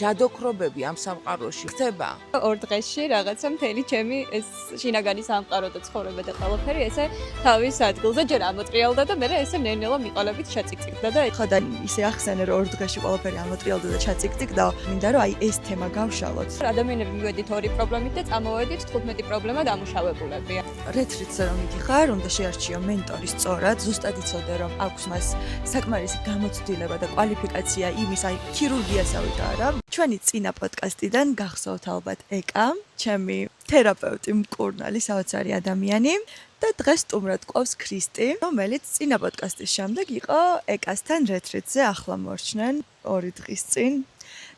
ჯადოქრობები ამ სამყაროში ხდება. ორ დღეში რაღაცა მთელი ჩემი ეს შინაგანი სამყარო და ცხოვრება და ყველაფერი ესე თავის ადგილზე ჯერ ამოტრიალდა და მე ესე ნელ-ნელა მიყოლებით ჩაწიკწიკდა და ხო და ისე ახსენე რომ ორ დღეში ყველაფერი ამოტრიალდა და ჩაწიკწიკდა, მინდა რომ აი ეს თემა გავშალოთ. ადამიანები მივედით 2 პრობლემით და წამოვედით 15 პრობლემა დამუშავებულები. რეტრიტზე რომ მიდიხარ, უნდა შეარჩიო მენტორი სწორად, ზუსტად იცოდე რომ აქვს მას საკმარისი გამოცდილება და კვალიფიკაცია იმის, აი ქირურგიასავით არა. ჩვენი წინა პოდკასტიდან გახსოვთ ალბათ ეკა, ჩემი თერაპევტი, მკურნალი, საოცარი ადამიანი და დღეს სტუმრად ყავს ქრისტი, რომელიც წინა პოდკასტის შემდეგ იყო ეკასთან რეტრიტზე ახლა მორჩნენ 2 დღის წინ.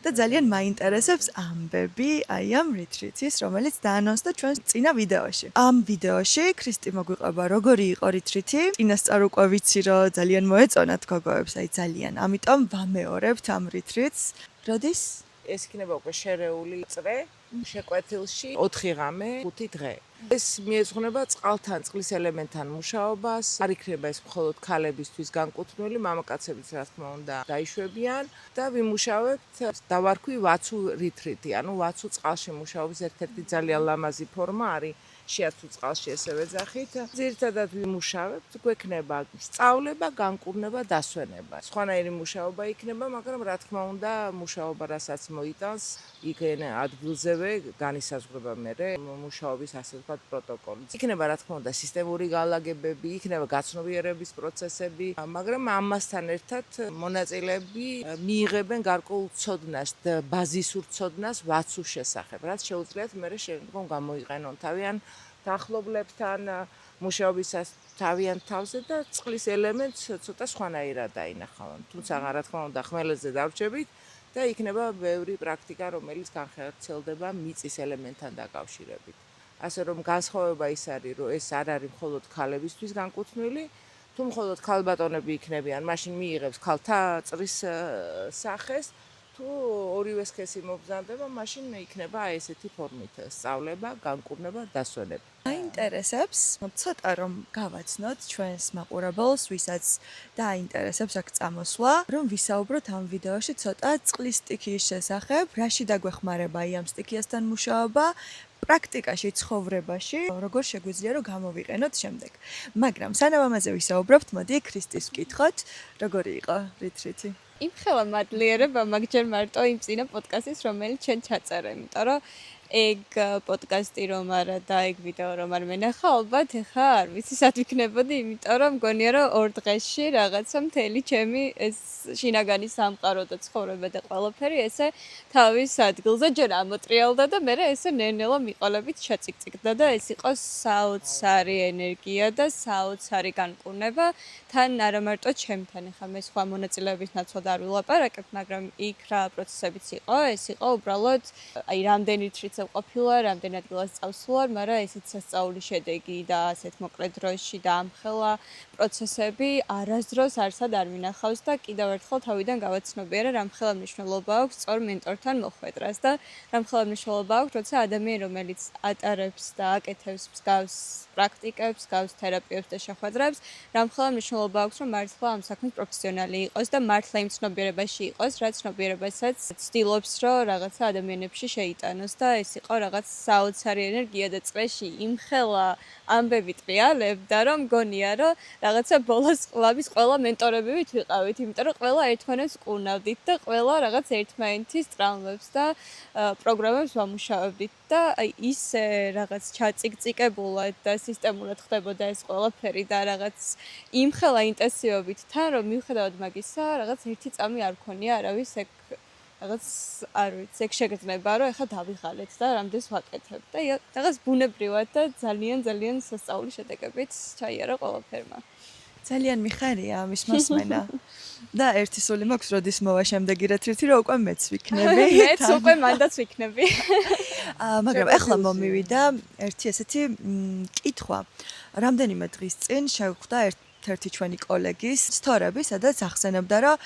და ძალიან მაინტერესებს ამბები აი ამ რეტრიტის, რომელიც დაანონსდა ჩვენს წინა ვიდეოში. ამ ვიდეოში ქრისტი მოგვიყვება როგორი იყო რეტრიტი. წინასწარ უკვე ვიცი რომ ძალიან მოეწონათ გოგოებს, აი ძალიან. ამიტომ ვამეორებთ ამ რეტრიტს. როდის? ეს იქნება უკვე შერეული წრე, შეკვეთილში 4 ღამე, 5 დღე. ეს მიეძღვნება წყალთან, წყლის ელემენტთან მუშაობას. არ იქნება ეს მხოლოდ ქალებისთვის განკუთვნილი, მამაკაცებიც რა თქმა უნდა დაიშვებიან და ვიმუშავებთ, დავარქვი ვაცუ რეტრიტი, ანუ ვაცუ წყალში მუშაობის ერთ-ერთი ძალიან ლამაზი ფორმა არის. შეაცვუ წყალში ესე ვეძახით. ძირითადად ვიმუშავებთ, გვექნება სწავლება, განკურნება, დასვენება. სხვანაირი მუშაობა იქნება, მაგრამ რა თქმა უნდა, მუშაობა რასაც მოიტანს, იქ ადგილზევე განისაზღვრება მერე მუშაობის ასე ვთქვათ პროტოკოლი. იქნება რა თქმა უნდა სისტემური განლაგებები, იქნება გაცნობიერების პროცესები, მაგრამ ამასთან ერთად მონაწილეები მიიღებენ გარკვეულ ცოდნას, ბაზისურ ცოდნას ვაცუს შესახებ, რაც შეუძლიათ მერე შემდგომ გამოიყენონ თავიანთ ახლობლებთან მუშაობისას თავიანთ თავზე და წყლის ელემენტს ცოტა სხვანაირად დაინახავენ. თუმცა რა თქმა უნდა ხმელეთზე დავრჩებით და იქნება ბევრი პრაქტიკა, რომელიც განხორციელდება მიწის ელემენტთან დაკავშირებით. ასე რომ განსხვავება ის არის, რომ ეს არ არის მხოლოდ ქალებისთვის განკუთვნილი, თუ მხოლოდ ქალბატონები იქნებიან, მაშინ მიიღებს ქალთა წრის სახეს. თუ ორივე სქესი მობრძანდება, მაშინ იქნება აი ესეთი ფორმით სწავლება, განკურნება, დასვენება. აინტერესებს, ცოტა რომ გავაცნოთ ჩვენს მაყურებელს, ვისაც დაინტერესებს აქ წამოსვლა, რომ ვისაუბროთ ამ ვიდეოში ცოტა წყლის სტიქიის შესახებ, რაში დაგვეხმარება აი ამ სტიქიასთან მუშაობა, პრაქტიკაში, ცხოვრებაში, როგორ შეგვიძლია რომ გამოვიყენოთ შემდეგ. მაგრამ სანამ ამაზე ვისაუბრებთ, მოდი ქრისტის ვკითხოთ, როგორი იყო რეტრიტი. იმხელა მადლიერება მაგჯერ მარტო იმ წინა პოდკასტის, რომელიც ჩვენ ჩაწერე, იმიტომ რომ ეგ პოდკასტი რომ არა და ეგ ვიდეო რომ არ მენახა, ალბათ ეხა არ ვიცი სად ვიქნებოდი, იმიტომ რომ მგონია რომ 2 დღეში რაღაცა მთელი ჩემი ეს შინაგანი სამყარო და ცხოვრება და ყველაფერი ესე თავის ადგილზე ჯერ ამოტრიალდა და მე ესე ნელ-ნელა მიყოლებით ჩაწიკწიკდა და ეს იყო საოცარი ენერგია და საოცარი განკურნება თან არა მარტო ჩემთან, ეხა მე სხვა მონაწილეების ნაცვლად არ ვილაპარაკებ, მაგრამ იქ რა პროცესებიც იყო, ეს იყო უბრალოდ აი რამდენი რეტრიტზე ყოფილა, რამდენი ადგილას წავსულა, მაგრამ ესეც სასწაული შედეგი და ასეთ მოკლე დროში და ამხელა პროცესები არასდროს არსად არ მინახავს და კიდევ ერთხელ თავიდან გავაცნობიერე რამხელა მნიშვნელობა აქვს სწორ მენტორთან მოხვედრას და რამხელა მნიშვნელობა აქვს, როცა ადამიანი რომელიც ატარებს და აკეთებს მსგავს პრაქტიკებს, მსგავს თერაპიებს და შეხვედრებს, რამხელა მნიშვნელობა აქვს, რომ მართლა ამ საქმის პროფესიონალი იყოს და მართლა იმ ცნობიერებაში იყოს, რაც ცნობიერებასაც ცდილობს, რომ რაღაცა ადამიანებში შეიტანოს და ეს იყო რაღაც საოცარი ენერგია და წრეში იმხელა ამბები ტრიალებდა, რომ მგონია, რომ რაღაცა ბოლოს ყლაბის ყველა მენტორებივით ვიყავით, იმიტომ რომ ყველა ერთმანეთს ყუნავდით და ყველა რაღაც ერთმანეთის ტრამვებს და პროგრამებს ვამუშავებდით და აი ის რაღაც ჩაწიკწიკებულად და სისტემურად ხდებოდა ეს ყველაფერი და რაღაც იმხელა ინტენსივობით თან, რომ მიუხედავად მაგისა, რაღაც ერთი წამი არ მქონია არავის ეგ რაღაც არ ვიცი, ეგ შეგრძნება, რომ ეხა დავიღალეთ და რამდენს ვაკეთებ და რაღაც ბუნებრივად და ძალიან სასწაული შედეგებით ჩაიარა ყველაფერმა. ძალიან მიხარია ამის მოსმენა. და ერთი სული მაქვს, როდის მოვა შემდეგი რეტრიტი, რომ უკვე მეც ვიქნები. მეც უკვე მანდაც ვიქნები. მაგრამ ახლა მომივიდა ერთი ესეთი კითხვა. რამდენიმე დღის წინ შევხვდა ერთ-ერთი ჩვენი კოლეგის სტორები, სადაც ახსენებდა, რომ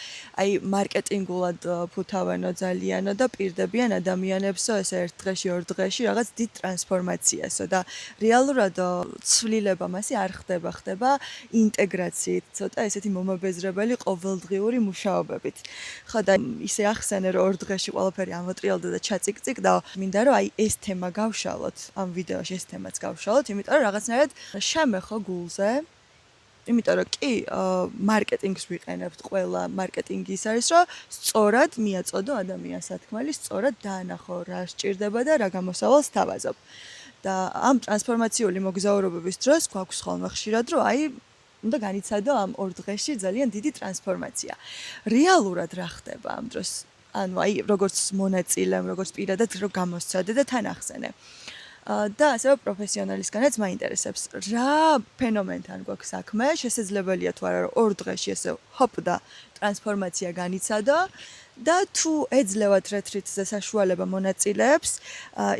აი მარკეტინგულად ფუთავენო ძალიანო და პირდებიან ადამიანებსო ესე ერთ დღეში, ორ დღეში რაღაც დიდ ტრანსფორმაციასო და რეალურად ცვლილება მასე არ ხდება ინტეგრაციით, ცოტა ესეთი მომაბეზრებელი ყოველდღიური მუშაობებით. ხო და ისე ახსენე რომ ორ დღეში ყველაფერი ამოტრიალდა და ჩაწიკწიკდა, მინდა რომ აი ეს თემა გავშალოთ, ამ ვიდეოში ეს თემაც გავშალოთ, იმიტომ რომ რაღაცნაირად შემეხო გულზე. იმიტომ რომ კი მარკეტინგს ვიყენებთ ყველა, მარკეტინგი ის არის, რომ სწორად მიაწოდო ადამიანს სათქმელი, სწორად დაანახო რა სჭირდება და რა გამოსავალს თავაზობ. და ამ ტრანსფორმაციული მოგზაურობების დროს გვაქვს ხოლმე ხშირად, რომ აი უნდა განიცადო ამ ორ დღეში ძალიან დიდი ტრანსფორმაცია. რეალურად რა ხდება ამ დროს? ანუ აი როგორც მონაწილემ, როგორც პირადად რო გამოსცადე და თან ახსენე. და ასევე პროფესიონალისგანაც მაინტერესებს, რა ფენომენთან გვაქვს საქმე, შესაძლებელია თუ არა რომ ორ დღეში ესე ჰოპ და ტრანსფორმაცია განიცადო და თუ ეძლევათ რეტრიტზე საშუალება მონაწილეებს,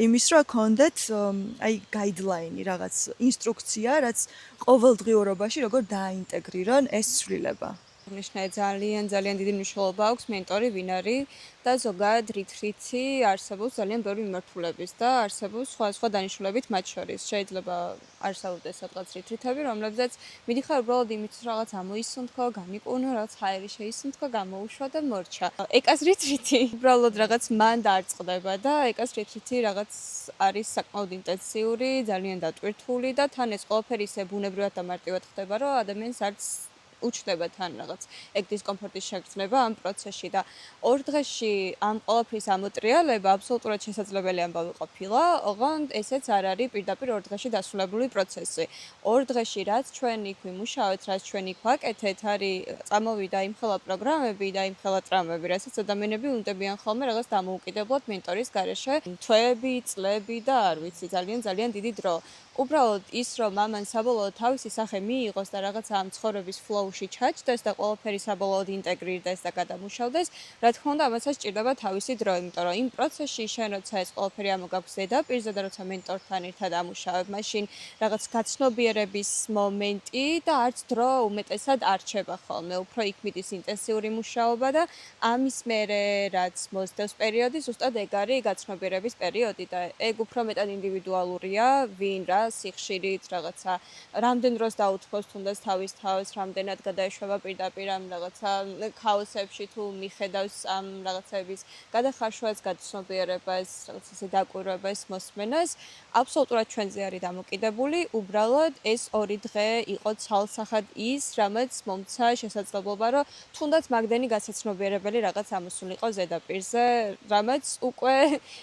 იმის რომ გქონდეთ აი გაიდლაინი, რაღაც ინსტრუქცია, რაც ყოველდღიურობაში როგორ დააინტეგრირონ ეს ცვლილება. ნიშნავენ ძალიან დიდი მნიშვნელობა აქვს მენტორი ვინ არის და ზოგადად რიტრიტი არსებობს ძალიან ბევრი მიმართულების და არსებობს სხვა დანიშნულებით მათ შორის. შეიძლება არსებობდეს სადღაც რიტრიტები, რომლებზეც მიდიხარ უბრალოდ იმით რაღაც ამოისუნთქო, განიკურნო, რაღაც ჰაერი შეისუნთქო, გამოუშვა და მორჩა. ეკას რიტრიტი უბრალოდ რაღაც მან დაარწყდება და ეკას რიტრიტი რაღაც არის საკმაოდ ინტენსიური, ძალიან დატვირთული და თან ეს ყველაფერი ისე ბუნებრივად და მარტივად ხდება, რომ ადამიანს არც უჩნდება თან რაღაც ეგ დისკომფორტის შეგრძნება ამ პროცესში და ორ დღეში ამ ყველაფრის ამოტრიალება აბსოლუტურად შესაძლებელი ამბავი ყოფილა, ოღონდ ესეც არ არის პირდაპირ ორ დღეში დასრულებული პროცესი. ორ დღეში რაც ჩვენ იქ ვიმუშავეთ, რაც ჩვენ იქ ვაკეთეთ, არის წამოვიდა იმხელა პროგრამები და იმხელა ტრამები, რასაც ადამიანები უნდებიან ხოლმე რაღაც დამოუკიდებლად მენტორის გარეშე თვეები, წლები და არ ვიცი, ძალიან დიდი დრო. უბრალოდ ის რომ მამან საბოლოოდ თავისი სახე მიიღოს და რაღაცა ამ ცხოვრების ფლოუში ჩაჯდეს და ყველაფერი საბოლოოდ ინტეგრირდეს და გადამუშავდეს, რა თქმა უნდა, ამასაც სჭირდება თავისი დრო, იმიტომ რომ იმ პროცესში შენ როცა ეს ყველაფერი ამოგაქვს ზედაპირზე და როცა მენტორთან ერთად ამუშავებ, მაშინ რაღაც გაცნობიერების მომენტი და არც დრო უმეტესად არ რჩება ხოლმე, უფრო იქ მიდის ინტენსიური მუშაობა და ამის მერე რაც მოსდევს პერიოდი, ზუსტად ეგ არის გაცნობიერების პერიოდი და ეგ უფრო მეტად ინდივიდუალურია, ვინ რა სიხშირით რაღაცა რამდენ დროს დაუთმოს თუნდაც თავის თავს, რამდენად გადაეშვება პირდაპირ ამ რაღაცა ქაოსებში თუ მიხედავს ამ რაღაცების გადახარშვას, გაცნობიერებას, რაღაც ისე დაკვირვებას, მოსმენას, აბსოლუტურად ჩვენზე არის დამოკიდებული, უბრალოდ ეს ორი დღე იყო ცალსახად ის, რამაც მომცა შესაძლებლობა, რომ თუნდაც მაგდენი გასაცნობიერებელი რაღაც ამოსულიყო ზედაპირზე, რამაც უკვე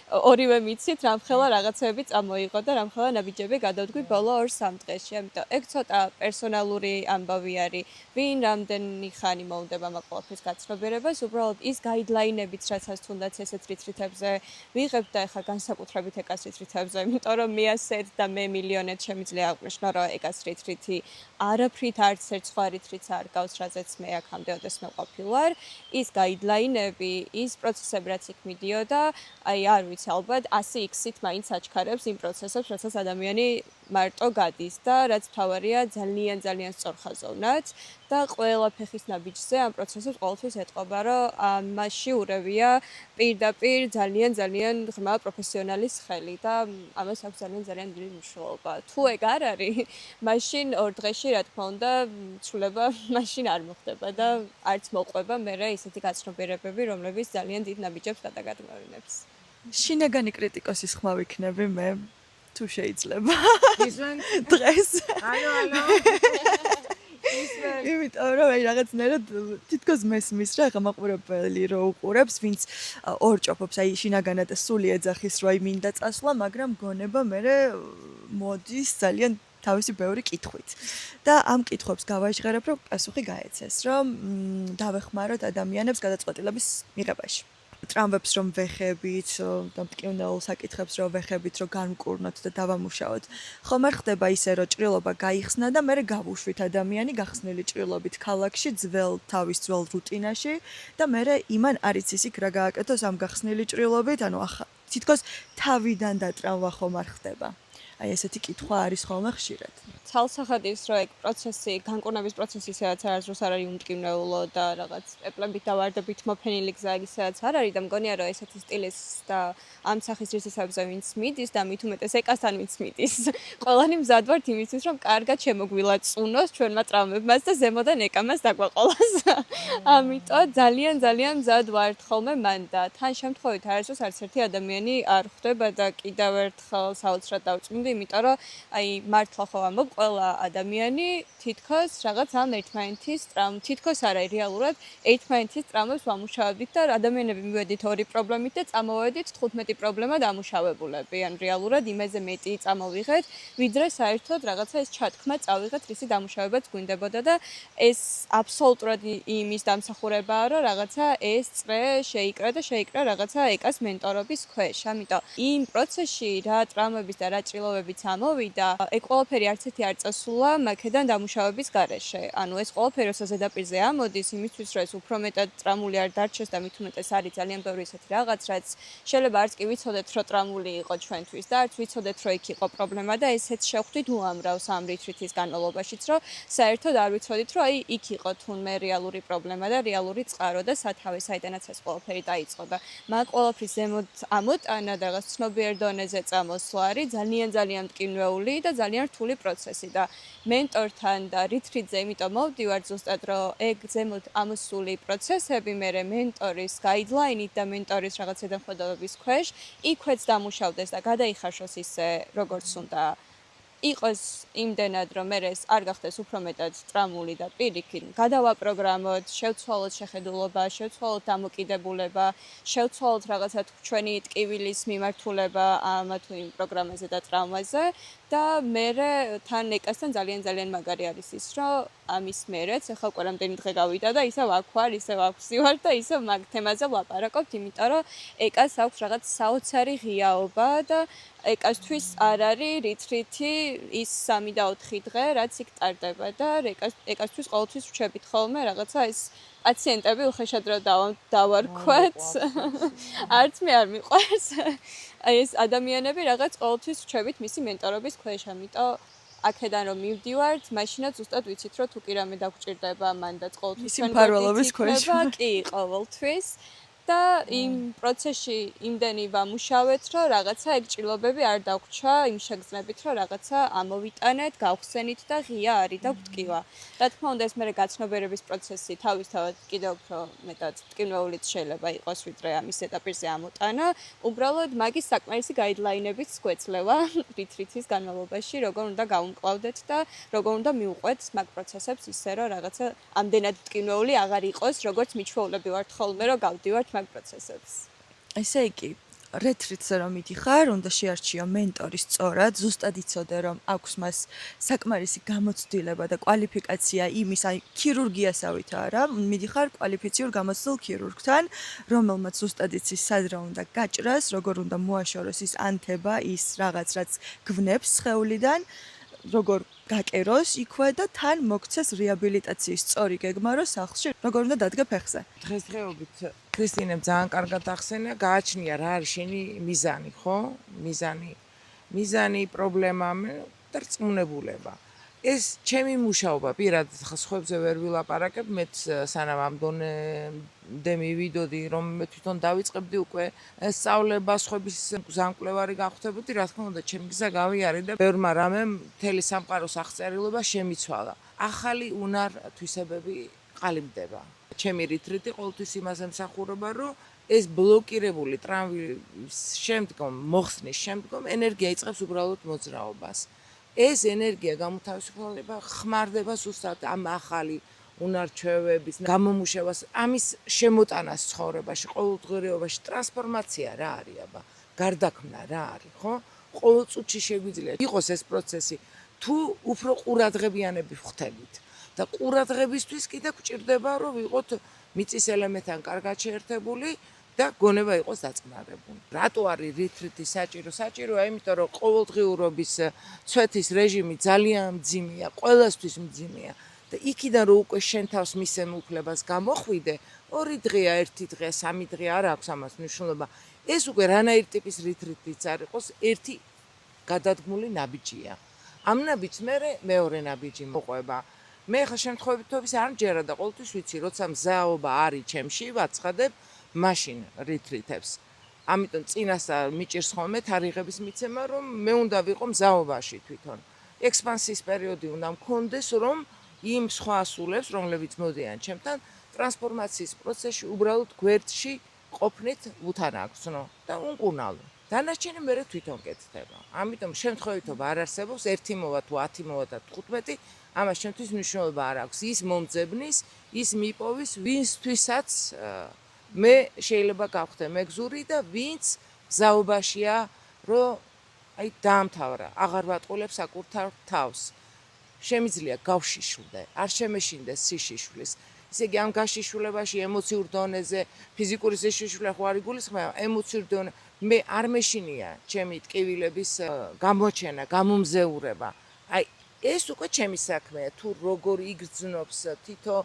ორივე მიცით, რამხელა რაღაცები წამოიღო და რამხელა ნაბიჯები გადავდგი ბოლო 2-3 დღეში. ამიტომ ეგ ცოტა პერსონალური ამბავი არის. ვინ რამდენი ხანი მოუნდება მაგ ყველაფრის გაცნობიერებას, უბრალოდ ის გაიდლაინებიც, რასაც თუნდაც ესეთ რიტრიტებზე ვიღებთ და ეხლა განსაკუთრებით ეკას რიტრიტებზე, იმიტომ რომ მე ასეთ და მე მილიონად შემიძლია აღვნიშნო, რომ ეკას რიტრიტი არაფრით არც ერთ სხვა რიტრიტს არ გავს, რაზეც მე აქამდე ოდესმე ყოფილვარ. ის გაიდლაინები, ის პროცესები, რაც იქ მიდიოდა, აი არ ვიცი, ალბათ 100x-ით მაინც აჩქარებს იმ პროცესებს, რასაც ადამიანი მარტო გადის და რაც თავარია ძალიან სწორხაზოვნად და ყველა ფეხის ნაბიჯზე ამ პროცესებს ყოველთვის ეტყობა, რომ მასში ურევია პირდაპირ ძალიან ღრმა პროფესიონალის ხელი და ამას აქვს ძალიან დიდი მნიშვნელობა. თუ ეგ არ არის, მაშინ ორ დღეში რა თქმა უნდა ცვლილება მაშინ არ მოხდება და არც მოყვება მერე ისეთი გაცნობიერებები, რომლებიც ძალიან დიდ ნაბიჯებს გადაგადმევინებს. შინაგანი კრიტიკოსის ხმა ვიქნები მე. თუ შეიძლება. ისმენ დღეს. ალო. იმიტომ რომ აი რაღაცნაირად თითქოს მესმის რა ღამაყურებელი რო უყურებს, ვინც ორჭოფობს აი შინაგანად სული ეძახის რო აი მინდა წასვლა, მაგრამ გონება მე მოდის ძალიან თავისი ბევრი კითხვით. და ამ კითხვებს გავაჟღერებ, რომ პასუხი გაეცეს, რომ დავეხმაროთ ადამიანებს გადაწყვეტილების მიღებაში. ტრამვებს რომ ვეხებით და მტკივნეულ საკითხებს რომ ვეხებით, რომ განკურნოთ და დავამუშაოთ. ხომ არ ხდება ისე, რომ ჭრილობა გაიხსნა და მერე გავუშვით ადამიანი გახსნილი ჭრილობით ქალაქში, თავის ძველ რუტინაში და მერე იმან არ იცის იქ რა გააკეთოს ამ გახსნილი ჭრილობით, ანუ თითქოს თავიდან დატრამვა ხომ არ ხდება. აი ესეთი კითხვა არის ხოლმე ხშირად. ცალსახად ის რომ ეგ პროცესი, განკურნების პროცესი სადაც არის, რომ არ არის უმტკივნეულო და რაღაც პეპლებით და ვარდებით მოფენილი გზა ისედაც არ არის და მგონია რომ ესეთი სტილის და ამ სახის რისისაბზე ვინც მიდის და მით უმეტეს ეკასთან ვინც მიდის. ყველანი მზად ვართ იმისთვის რომ კარგად შემოგვილაწუნოს ჩვენმა ტრამვებმაც და ზემოდან ეკამას დაგვაყოლას. ამიტომ ძალიან მზად ვართ ხოლმე მან და თან შემთხვევით არასდროს არც ერთი ადამიანი არ ხვდება და კიდევ ერთხელ საოცრად დავწმინდი, იმიტომ რომ აი მართლა ხო ამბობ ყველა ადამიანი თითქოს რაღაც ამ ერთმანეთის თითქოს არა რეალურად ერთმანეთის ტრამვებს ვამუშავებდით და ადამიანები მივედით 2 პრობლემით და წამოვედით 15 პრობლემა დამუშავებულები. ან რეალურად იმაზე მეტი წამოვიღეთ, ვიდრე საერთოდ რაღაცა ეს ჩათქმა წავიღეთ, რისი დამუშავებაც გვინდებოდა და ეს აბსოლუტურად იმის დამსახურებაა, რომ რაღაცა ეს წრე შეიკრა რაღაცა ეკას მენტორობის ქვეშ. ამიტომ იმ პროცესში რა ტრამვების და რა ჭრილობებიც ამოვიდა, ეგ ყველაფერი არც ერთი არ წასულა მაქედან დამუშავების გარეშე. ანუ ეს ყველაფერი როცა ზედაპირზე ამოდის, იმისთვის რომ ეს უფრო მეტად ტრამული არ დარჩეს და მით უმეტეს არის ძალიან ბევრი ისეთი რაღაც, რაც შეიძლება არც კი ვიცოდეთ, რომ ტრამული იყო ჩვენთვის და არც ვიცოდეთ, რომ იქ იყო პრობლემა და ესეც შევხვდით უამრავს ამ რიტრიტის განმავლობაშიც, რომ საერთოდ არ ვიცოდით, რომ აი იქ იყო თუნმე რეალური პრობლემა და რეალური წყარო და სათავე, საიდანაც ეს ყველაფერი დაიწყო და მაგ ყველაფრის ზემოთ ამოტანა და რაღაც ცნობიერ დონეზე წამოსვლა არის ძალიან მტკივნეული და ძალიან რთული პროცესი და მენტორთან და რიტრიტზე იმიტომ მოვდივარ ზუსტად რომ ეგ ზემოთ ამოსული პროცესები მერე მენტორის გაიდლაინით და მენტორის რაღაც ზედამხედველობის ქვეშ იქვეც დამუშავდეს და გადაიხარშოს ისე როგორც უნდა იყოს იმდენად რომ მე ეს არ გახდეს უფრო მეტად ტრამული და პირიქით გადავაპროგრამოთ, შევცვალოთ შეხედულობა, შევცვალოთ დამოკიდებულება, შევცვალოთ რაღაცა ჩვენი ტკივილის მიმართულება ამ თუ იმ პროგრამაზე და ტრამვაზე და მე თან ეკასთან ძალიან მაგარი არის ის რომ ამის მერეც ახლა ყველამდენი დღე გავიდა და ისევ აქ ვარ, ისევ აქ ვსივარ და ისევ მაგ თემაზე ვლაპარაკობთ, იმიტომ რომ ეკას აქვს რაღაც საოცარი ღიაობა და ეკასთვის არ არის რიტრიტი ის 3 და 4 დღე, რაც იქ ტარდება და ეკასთვის ყოველთვის ვჩებით ხოლმე რაღაცა ეს პაციენტები უხეშად რა დავარქვათ. არც მე არ მიყვარს. აი ეს ადამიანები რაღაც ყოველთვის ვჩებით მისი მენტორობის ქვეშ, ამიტომ აქედან რომ მივდივართ, მაშინაც ზუსტად ვიცით რომ თუ კი რამე დაგჭირდება, მანდაც ყოველთვის მისი მფარველობის ქვეშ. კი, ყოველთვის. და იმ პროცესში იმდენი ვამუშავეთ, რომ რაღაცა ეგ ჭრილობები არ დაგვრჩა იმ შეგრძნებით, რომ რაღაცა ამოვიტანეთ, გავხსენით და ღია არის და გვტკივა. რა თქმა უნდა, ეს მერე გაცნობიერების პროცესი თავისთავად კიდევ უფრო მეტად ტკივნეულიც შეიძლება იყოს, ვიდრე ამის ზედაპირზე ამოტანა. უბრალოდ მაგის საკმარისი გაიდლაინებიც გვეძლევა რიტრიტის განმავლობაში, როგორ უნდა გავუმკლავდეთ და როგორ უნდა მივყვეთ მაგ პროცესებს ისე, რომ რაღაცა ამდენად ტკივნეული აღარ იყოს, როგორც მიჩვეულები ვართ ხოლმე, რომ გავდივართ მაგ პროცესებს. ესე იგი, რეტრიტზე რომ მიდიხარ, უნდა შეარჩიო მენტორი სწორად, ზუსტად იცოდე რომ აქვს მას საკმარისი გამოცდილება და კვალიფიკაცია იმის, აი ქირურგიასავით არა, მიდიხარ კვალიფიციურ გამოცდილ ქირურგთან, რომელმაც ზუსტად იცის სად რა უნდა გაჭრას, როგორ უნდა მოაშოროს ის ანთება, ის რაღაც რაც გვნებს სხეულიდან, როგორ გაკეროს იქვე და თან მოგცეს რეაბილიტაციის სწორი გეგმა, რომ სახლში როგორ უნდა დადგა ფეხზე. დღესდღეობით ქრისტინემ ძალიან კარგად ახსენა, გააჩნია რა არის შენი მიზანი, ხო? მიზანი, პრობლემა და რწმუნებულება. ეს ჩემი მუშაობა, პირადად სხვებზე ვერ ვილაპარაკებ, მეც სანამ ამ დონემდე მივიდოდი, რომ მე თვითონ დავიწყებდი უკვე სწავლება, სხვების გზამკვლევარი გახვდებოდი, რა თქმა უნდა, ჩემი გზა გავიარე და ბევრმა რამემ მთელი სამყაროს აღწერილობა შემიცვალა. ახალი უნარ თვისებები ყალიბდება. ჩემი რიტრიტი ყოველთვის იმაზე მსახურობა, რომ ეს ბლოკირებული ტრამვის შემდგომ, მოხსნის შემდგომ ენერგია იწყებს უბრალოდ მოძრაობას. ეს ენერგია გამოთავისუფლება ხმარდება ზუსტად ამ ახალი უნარჩვევების გამომუშავებას, ამის შემოტანას ცხოვრებაში, ყოველდღიურობაში, ტრანსფორმაცია რა არის აბა, გარდაქმნა რა არის, ხო? ყოველ წუთში შეგვიძლია იყოს ეს პროცესი, თუ უფრო ყურადღებიანები ვხდებით. და ყურადღებისთვის კიდე გვჭირდება, რომ ვიყოთ მიწის ელემენტთან კარგად შეერთებული და გონება იყოს დაწნარებული. რატო არის რიტრიტი საჭირო? საჭიროა, იმიტომ რომ ყოველდღიურობის ცვეთის რეჟიმი ძალიან მძიმეა, ყველასთვის მძიმეა და იქიდან რომ უკვე შენ თავს მისცემ უფლებას გამოხვიდე, 2 დღეა, 1 დღეა, 3 დღე არ აქვს ამას მნიშვნელობა. ეს უკვე რანაირ ტიპის რიტრიტიც არ იყოს, ერთი გადადგმული ნაბიჯია. ამ ნაბიჯს მეორე ნაბიჯი მოყვება. მე ხა შემთხვევით არ მჯერა და ყოველთვის ვიცი, როცა მზაობა არის ჩემში, ვაცხადებ, მაშინ რითრითებს. ამიტომ წინასწარ მიჭირს ხოლმე თარიღების მიცემა, რომ მე უნდა ვიყო მზაობაში თვითონ. ექსპანსიის პერიოდი უნდა მქონდეს, რომ იმ სხვა ასულებს, რომლებიც მოდიან ჩემთან, ტრანსფორმაციის პროცესში უბრალოდ გვერდში ყოფნით უთანაგზნო და უნკურნალო. დანარჩენი მე თვითონ კეთდება. ამიტომ შემთხვევითობა არ არსებობს 1 მოვა თუ 10 მოვა და 15, ამას ჩემთვის მნიშვნელობა არ აქვს. ის მომძებნის, ის მიპოვის, ვინცთვისაც მე შეიძლება გავხდე მეგზური და ვინც მზაობაშია, რომ აი დაამთავრა, აღარ ვატყულებს საკუთარ თავს. შემიძლია გავშიშვლდე, არ შემეშინდეს სიშიშვლის. ისე იგი ამ გაშიშვლებაში ემოციურ დონეზე, ფიზიკური სიშიშვლე ხო არ იგულისხმება, ემოციურ დონე მე არ მეშინია ჩემი ტკივილების გამოჩენა, გამომზეურება. აი ეს უკვე ჩემი საქმეა, თუ როგორ იგრძნობს თითო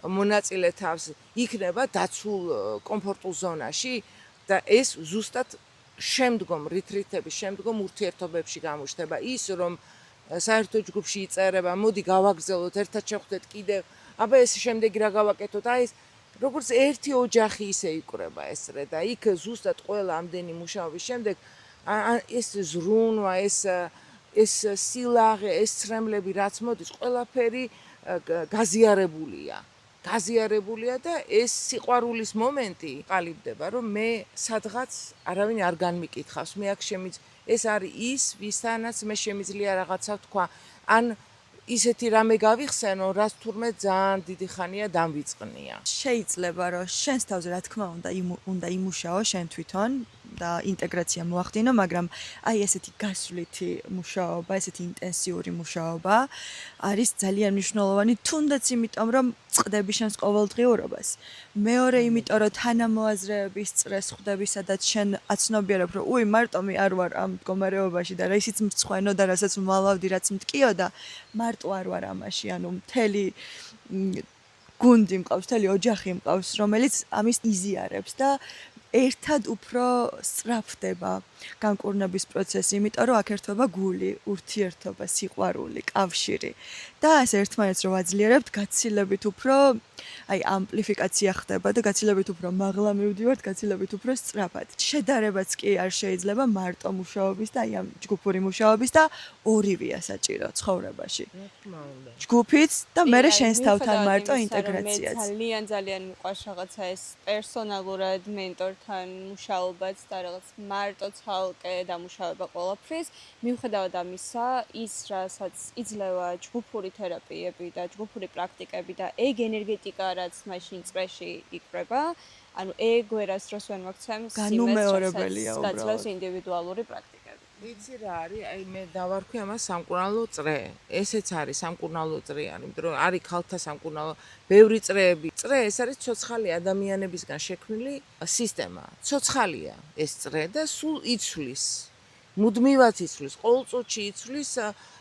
მონაწილე თავს, იქნება დაცულ კომფორტულ ზონაში და ეს ზუსტად შემდგომ რითრითების შემდგომ ურთიერთობებში გამოჩნდება ის, რომ საერთო ჯგუფში იწერება, მოდი გავაგზავნოთ, ერთად შევხვდეთ კიდევ, აბა ეს შემდეგი რა გავაკეთოთ, აი ეს როგორც ერთი ოჯახი ისე იკვრება ესრე და იქ ზუსტად ყველა ამდენი მუშაობის შემდეგ ეს ზრუნვა, ეს სილაღე, ეს ცრემლები რაც მოდის, ყველაფერი გაზიარებულია და ეს სიყვარულის მომენტი ყალიბდება, რომ მე სადღაც არავინ არ განმიკითხავს, მე აქ ეს არის ის, ვისთანაც მე შემიძლია რაღაცა თქვა, ან ისეთი რამე გავიხსენო, რაც თურმე ძალიან დიდი ხანია დამვიწყნია. შეიძლება რომ შენს თავზე რა თქმა უნდა იმუშაო შენ თვითონ და ინტეგრაცია მოახდინო, მაგრამ აი ესეთი გასვლითი მუშაობა, ესეთი ინტენსიური მუშაობა არის ძალიან მნიშვნელოვანი, თუნდაც იმიტომ რომ წqdები შენს ყოველდღიურობას. მეორე იმიტომ რომ თანამოაზრეების წრეს ხვდები, სადაც შენ აცნობიერებ, რომ უი მარტომი არ ვარ ამ მდგომარეობაში და რა ისიც მწხვენო და რასაც მვალავდი, რაც მткиოდა, მარტო არ ვარ ამაში, ანუ მთელი გუნდი მყავს, მთელი ოჯახი მყავს, რომელიც ამის იზიარებს და ერთად უფრო სწრაფდება განკურნების პროცესი, იმიტომ რომ აქ ერთვება გული, ურთიერთობა, სიყვარული, კავშირი. და ეს ერთმანეთს რო ვაძლიერებთ, გაცილებით უფრო აი ამპლიფიკაცია ხდება და გაცილებით უფრო მაღლა მივდივართ, გაცილებით უფრო სწრაფად. შედარებაც კი არ შეიძლება მარტო მუშაობის და აი ამ ჯგუფური მუშაობის და ორივეა საჭირო ცხოვრებაში. ჯგუფიც და მე შენს თავთან მარტო ინტეგრაციაც. ძალიან მიყვარს რაღაცა ეს პერსონალურად მენტორთან მუშაობაც და რაღაც მარტო ცალკე დამუშავება ყველაფრის. მიუხედავად ამისა, ის რასაც იძლევა ჯგუფური თერაპიები და ჯგუფური პრაქტიკები და ეგ ენერგეტიკა რაც მაშინ წრეში იკვრება, ანუ ეგ ვერასდროს ვერ მოგცემს განუმეორებელია უბრალოდ. გაძლევს ინდივიდუალური პრაქტიკები. ვიცი რა არის, აი მე დავარქვი ამას სამკურნალო წრე. ესეც არის სამკურნალო წრე, იმიტომ რომ არის ქალთა სამკურნალო, ბევრი წრეები. წრე ეს არის ცოცხალი ადამიანებისგან შექმნილი სისტემა. ცოცხალია ეს წრე და სულ იცვლის. მუდმივად იცვლის, ყოველ წუთში იცვლის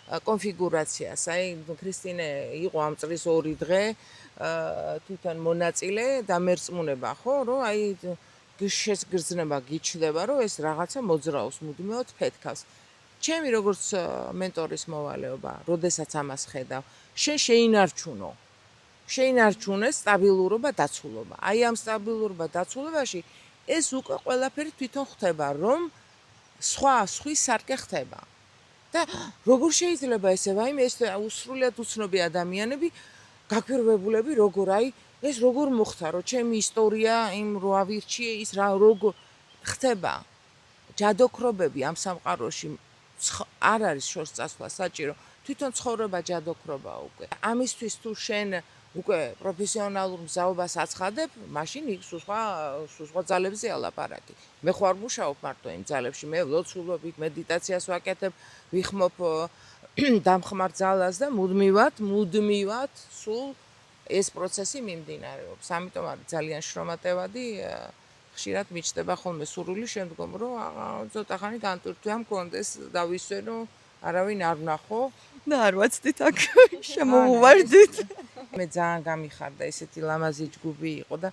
კონფიგურაციას. აი ქრისტინე იყო ამ წრის 2 დღე თვითონ მონაწილე და მერწმუნება, ხო, რომ აი შეგრძნება გიჩნდება, რომ ეს რაღაცა მოძრაობს, მუდმივად ფეთქავს. ჩემი როგორც მენტორის მოვალეობა, როდესაც ამას ხედავ, შეინარჩუნე სტაბილურობა, დაცულობა. აი ამ სტაბილურობა, დაცულობაში ეს უკვე ყველაფერი თვითონ ხდება, რომ სხვის სარკე ხდება. და როგორ შეიძლება ესე ვაიმე ეს უსრულიად უცნობი ადამიანები გაქვირვებულები როგორ აი ეს როგორ მოხდა რომ ჩემი ისტორია იმ რო ავირჩიე ის რა როგორ ხდება ჯადოქრობები ამ სამყაროში არ არის შორს წასვლა საჭირო თვითონ ცხოვრება ჯადოქრობაა უკვე ამისთვის თუ შენ უკვე პროფესიონალურ მზაობას აცხადებ, მაშინ იქ სხვა ძალებზე ალაპარაკი. მე ხო არ მუშაობ მარტო იმ ძალებში, მე ლოცულობ, მედიტაციას ვაკეთებ, ვიხმობ დამხმარ ძალას და მუდმივად სულ ეს პროცესი მიმდინარეობს. ამიტომ არის ძალიან შრომატევადი, ხშირად მიჩნდება ხოლმე სურვილი შემდგომ, რომ ცოტა ხანი განტვირთვა მქონდეს და ვისვენო, არავინ არ ვნახო და არ ვაცდით აქ შემოვუვარდით. მე ძალიან გამიხარდა ესეთი ლამაზი ჯგუფი იყო და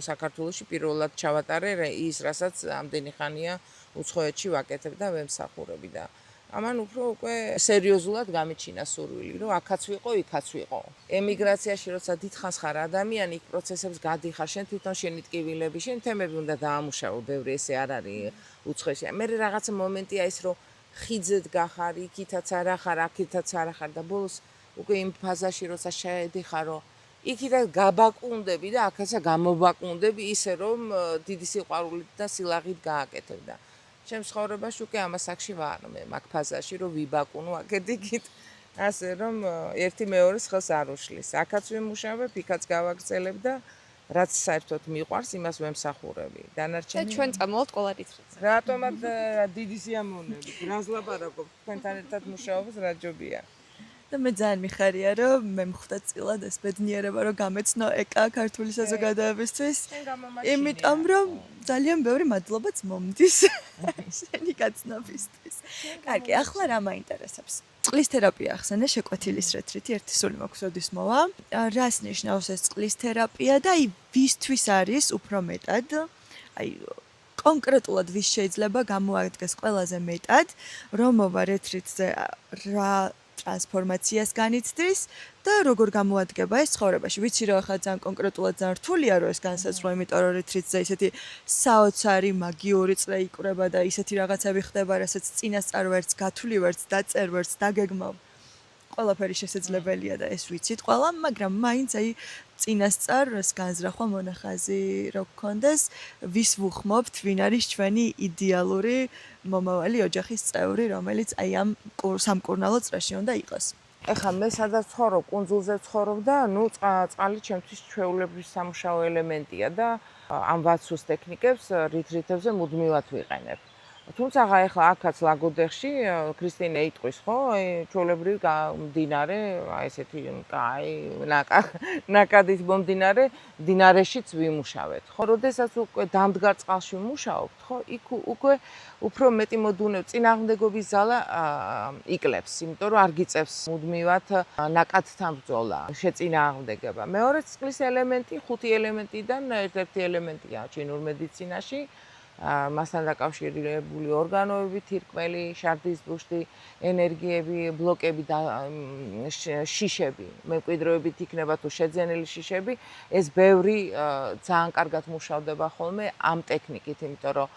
საქართველოში პირველად ჩავატარე ის, რასაც ამდენი ხანია უცხოეთში ვაკეთებ და ვემსახურები და ამან უფრო უკვე სერიოზულად გამიჩინა სურვილი, რომ აქაც ვიყო, იქაც ვიყო. ემიგრაციაში როცა დიდხანს ხარ ადამიანი, იქ პროცესებს გადიხარ, შენ თვითონ შენი ტკივილები, შენ თემები უნდა დაამუშავო, ბევრი ესე არ არის უცხესი. მე რაღაცა მომენტია ის, რომ ხიძეთ გახარ, იქითაც არა ხარ, აქითაც არა ხარ და ბოლოს უკვე იმ ფაზაში როცა შედიხარ, რომ იქიდან გაბაკუნდები და აქაცა გამობაკუნდები ისე, რომ დიდი სიყვარულით და სილაღით გააკეთებ და ჩემს ცხოვრებაში უკვე ამას აქში ვარ მე მაგ ფაზაში რომ ვიბაკუნო აქეთ-იქით ასე რომ ერთი მეორეს ხელს არ უშლის. აქაც ვიმუშავებ, იქაც გავაგრძელებ და რაც საერთოდ მიყვარს, იმას ვემსახურები. დანარჩენი ჩვენ წამოვთ ყველა რიცხვიც. რატომად დიდი სიამოვნებით. რას ლაპარაკობ? თქვენთან ერთად მუშაობს რა ჯობია. და მე ძალიან მიხარია, რომ მე მხვდა წილად ეს ბედნიერება, რომ გამეცნო ეკა ქართული საზოგადოებისთვის. იმიტომ რომ ძალიან ბევრი მადლობაც მომდის შენი გაცნობისთვის. კარგი, ახლა რა მაინტერესებს? წყლის თერაპია ახსენე შეკვეთილის რეტრიტი, ერთი სული მაქვს როდის მოვა. რას ნიშნავს ეს წყლის თერაპია და აი ვისთვის არის უფრო მეტად? აი კონკრეტულად ვის შეიძლება გამოადგეს ყველაზე მეტად, რომ მოვა რეტრიტზე რა ტრანსფორმაციას განიცდის და როგორ გამოადგება ეს ცხოვრებაში. ვიცი რომ ახლა ძალიან კონკრეტულად ძალიან რთულია რომ ეს განსაზღვრა, იმიტომ რომ რეტრიტზე ისეთი საოცარი მაგიური წრე იკვრება და ისეთი რაღაცები ხდება, რასაც წინასწარ ვერც გათვლი ვერც დაწერ ვერც დაგეგმავ. ყველაფერი შესაძლებელია და ეს ვიცით ყველა, მაგრამ მაინც აი წინასწარ ეს განზრახვა მონახაზი რო გქონდეს, ვის ვუხმობთ, ვინ არის ჩვენი იდეალური მომავალი ოჯახის წევრი, რომელიც აი ამ სამკურნალო წრეში უნდა იყოს. ეხლა მე სადაც ცხოვრობ, კუნძულზე ცხოვრობ და ნუ წყალი ჩემთვის ჩვეულებრივ სამუშაო ელემენტია და ამ ვაცუს ტექნიკებს რიტრიტებზე მუდმივად ვიყენებ. თუმცა ეხლა აქაც ლაგოდეხში ქრისტინე იტყვის, ხო, ჩვეულებრივ მდინარე, აი ესეთი კაი, ნაკადით მომდინარე, მდინარეშიც ვიმუშავეთ. ხო, როდესაც უკვე დამდგარ წყალში ვმუშაობთ, ხო, იქ უკვე უფრო მეტი მოდუნებ წინააღმდეგობის ზალა იკლებს, იმიტომ რომ არ გიწევს მუდმივად ნაკადთან ბრძოლა, შეწინააღმდეგება. მეორე წყლის ელემენტი, ხუთი ელემენტიდან ერთ-ერთი ელემენტია ჩინურ მედიცინაში. მასთან დაკავშირებული ორგანოები, თირკმელი, შარდის ბუშტი, ენერგიები, ბლოკები და შიშები, მემკვიდრეობით იქნება თუ შეძენილი შიშები, ეს ბევრი ძალიან კარგად მუშავდება ხოლმე ამ ტექნიკით, იმიტომ რომ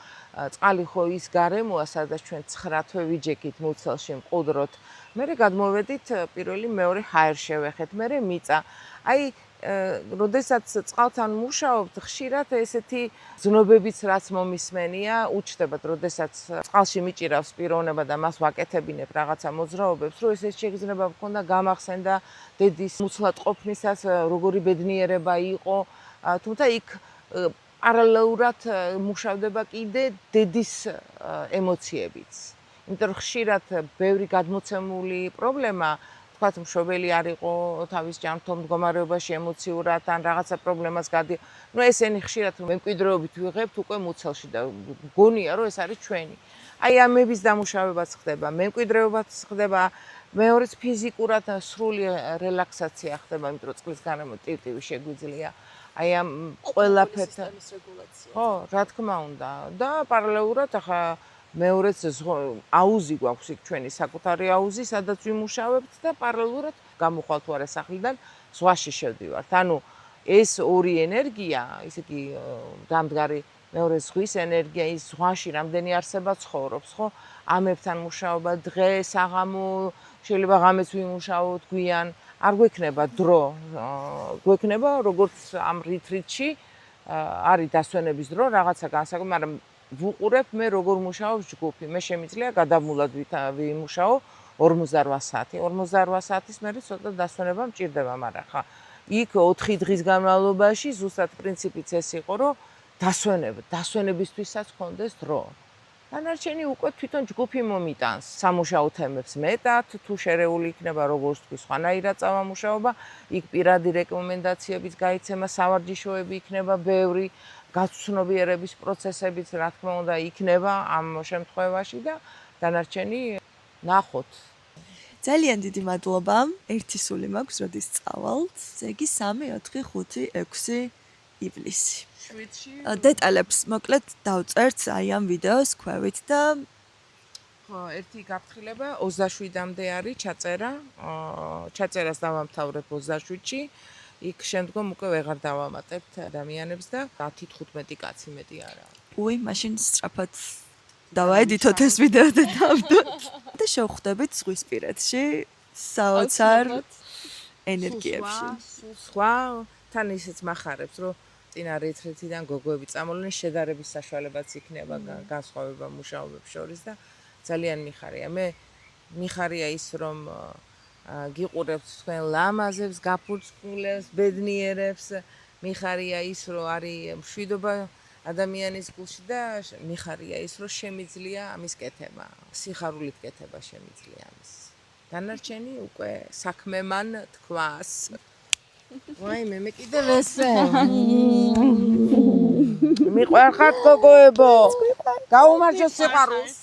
წყალი ხო ის გარემოა, სადაც ჩვენ 9 თვე ვიჯექით მუცელში მყუდროთ. მერე გადმოვედით პირველი მეორე ჰაერ შევეხეთ, მერე მიწა. აი როდესაც წყალთან მუშაობთ, ხშირად ესეთი ზნობებიც რაც მომისმენია, უჩნდებათ, როდესაც წყალში მიჭირავს პიროვნება და მას ვაკეთებინებ რაღაცა მოძრაობებს, რომ ეს შეგრძნება მქონდა გამახსენდა დედის მუცლად ყოფნისას როგორი ბედნიერება იყო, თუმცა იქ პარალელურად მუშავდება კიდე დედის ემოციებიც. იმიტომ რომ ხშირად ბევრი გადმოცემული პრობლემა თქვათ მშობელი არ იყო თავის ჯანმრთელ მდგომარეობაში ემოციურად ან რაღაცა პრობლემას ნუ ესენი ხშირად მემკვიდრეობით ვიღებთ უკვე მუცელში და გონია რომ ეს არის ჩვენი. აი ამების დამუშავებაც ხდება, მემკვიდრეობაც ხდება, მეორეც ფიზიკურად სრული რელაქსაცია ხდება, იმიტომ რომ წყლის გარემო ტივტივი შეგვიძლია. აი ამ ყველაფერთან ხო, რა თქმა უნდა და პარალელურად ახლა მეორეც აუზი გვაქვს იქ ჩვენი საკუთარი აუზი, სადაც ვიმუშავებთ და პარალელურად გამოხვალ თუ არა სახლიდან ზღვაში შევდივართ. ანუ ეს ორი ენერგია, ისე კი დამდგარი მეორე ზღვის ენერგია, ის ზღვაში რამდენი არსება ცხოვრობს, ხო? ამებთან მუშაობა დღე, საღამო, შეიძლება ღამეც ვიმუშაოთ გვიან, არ გვექნება დრო, გვექნება როგორც ამ რიტრიტში არის დასვენების დრო, რაღაცა განსაკუთრებული, მაგრამ ვუყურებ მე როგორ მუშაობს ჯგუფი. მე შემიძლია გადამულად ვიმუშაო 48 საათი. 48 საათის მერე ცოტა დასვენება მჭირდება, მაგრამ ხა იქ 4 დღის განმავლობაში ზუსტად პრინციპიც ეს იყო, რომ დასვენებისთვისაც გქონდეს დრო. დანარჩენი უკვე თვითონ ჯგუფი მომიტანს სამუშაო თემებს მეტად, თუ შერეული იქნება როგორც თქვი სხვანაირად წავა მუშაობა, იქ პირადი რეკომენდაციების გაიცემა, სავარჯიშოები იქნება ბევრი, გაცნობიერების პროცესებიც რა თქმა უნდა იქნება ამ შემთხვევაში და დანარჩენი ნახოთ. ძალიან დიდი მადლობა. ერთი სული მაქვს, როდის წავალთ. ზეგი 3, 4, 5, 6 ივლისი. დეტალებს მოკლედ დავწერთ აი ამ ვიდეოს ქვევით და ერთი გაფრთხილება 27-მდე არის ჩაწერა. ჩაწერას დავამთავრებ 27-ში. იქ შემდგომ უკვე ვეღარ დავამატებთ ადამიანებს და 10-15 კაცი მეტი არა. უი, მაშინ სწრაფად დავაედითოთ ეს ვიდეო და დავდოთ. და შევხვდებით ზღვისპირეთში, საოცარ ენერგიებში. სხვა თან ისეც მახარებს, რომ წინა რეტრიტიდან გოგოები წამოვლენ, შედარების საშუალებაც იქნება განსხვავება მუშაობებს შორის და ძალიან მიხარია. მე მიხარია ის, რომ გიყურებთ თქვენ ლამაზებს, გაფურცმულებს, ბედნიერებს, მიხარია ის, რომ არის მშვიდობა ადამიანის გულში და მიხარია ის, რომ შემიძლია ამის კეთება, სიხარულით კეთება შემიძლია ამის. დანარჩენი უკვე საქმემან თქვას. ვაიმე, მე კიდევ ესე. მიყვარხართ გოგოებო. გაუმარჯოს სიყვარულს.